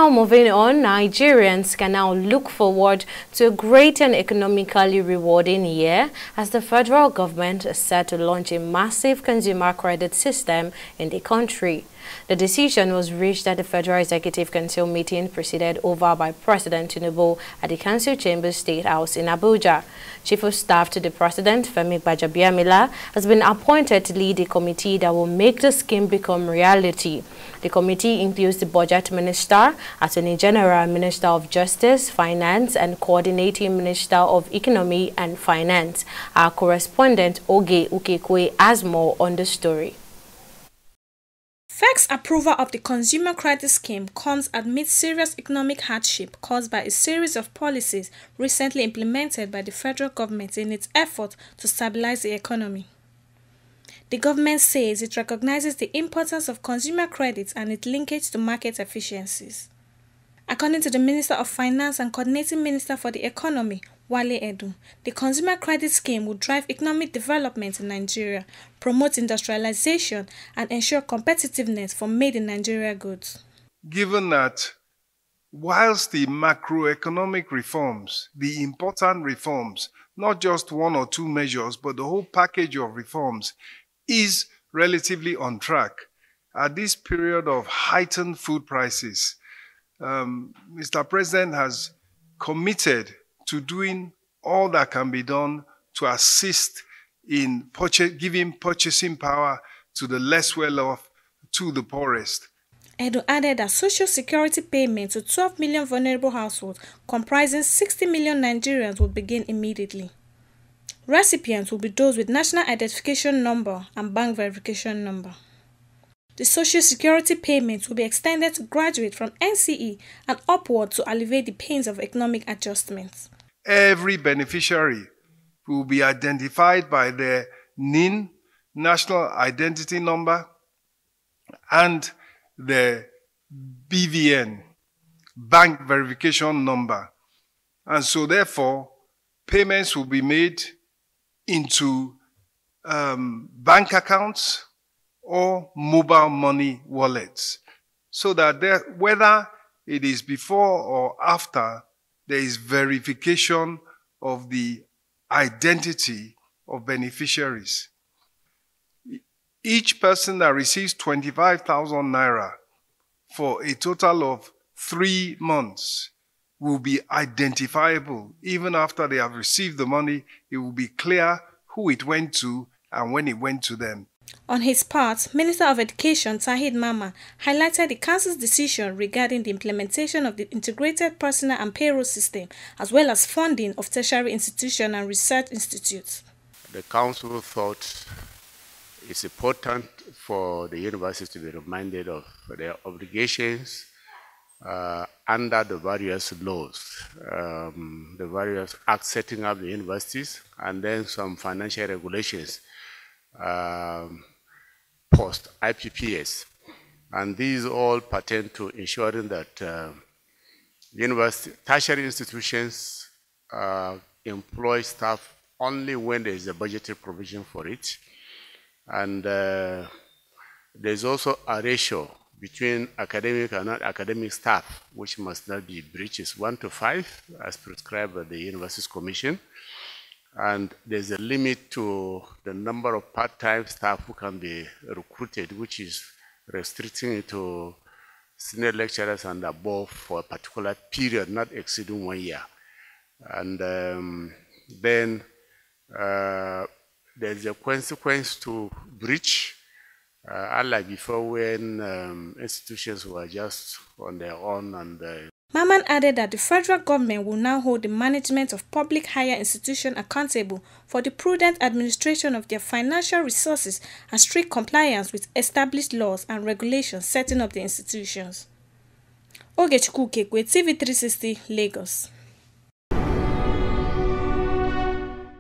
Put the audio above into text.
Now moving on, Nigerians can now look forward to a great and economically rewarding year as the federal government is set to launch a massive consumer credit system in the country. The decision was reached at the Federal Executive Council meeting presided over by President Tinubu at the Council Chambers State House in Abuja. Chief of Staff to the President, Femi Gbajabiamila, has been appointed to lead a committee that will make the scheme become reality. The committee includes the Budget Minister, Attorney General, Minister of Justice, Finance, and Coordinating Minister of Economy and Finance. Our correspondent, Oge Ukekwe, has more on the story. FEC's approval of the consumer credit scheme comes amid serious economic hardship caused by a series of policies recently implemented by the federal government in its effort to stabilize the economy. The government says it recognizes the importance of consumer credit and its linkage to market efficiencies. According to the Minister of Finance and Coordinating Minister for the Economy, Wale Edu, the consumer credit scheme will drive economic development in Nigeria, promote industrialization, and ensure competitiveness for made-in-Nigeria goods. Given that whilst the macroeconomic reforms, the important reforms, not just one or two measures, but the whole package of reforms is relatively on track, at this period of heightened food prices, Mr. President has committed to doing all that can be done to assist in giving purchasing power to the less well-off, to the poorest. Edu added that social security payments to 12 million vulnerable households comprising 60 million Nigerians will begin immediately. Recipients will be those with national identification number and bank verification number. The social security payments will be extended to graduates from NCE and upward to alleviate the pains of economic adjustments. Every beneficiary will be identified by their NIN, National Identity Number, and their BVN, Bank Verification Number. And so therefore, payments will be made into bank accounts or mobile money wallets, so that whether it is before or after, there is verification of the identity of beneficiaries. Each person that receives 25,000 naira for a total of 3 months will be identifiable. Even after they have received the money, it will be clear who it went to and when it went to them. On his part, Minister of Education Tahid Mama highlighted the Council's decision regarding the implementation of the Integrated Personnel and Payroll System, as well as funding of tertiary institutions and research institutes. The Council thought it's important for the universities to be reminded of their obligations under the various laws, the various acts setting up the universities, and then some financial regulations post-IPPS. And these all pertain to ensuring that university, tertiary institutions employ staff only when there is a budgetary provision for it. And there's also a ratio between academic and non-academic staff, which must not be breached, is 1:5, as prescribed by the Universities Commission. And there's a limit to the number of part-time staff who can be recruited, which is restricting it to senior lecturers and above for a particular period, not exceeding 1 year. And then there's a consequence to breach, unlike before when institutions were just on their own. And Maman added that the federal government will now hold the management of public higher institutions accountable for the prudent administration of their financial resources and strict compliance with established laws and regulations setting up the institutions. Oge Ukekwe, TV 360, Lagos.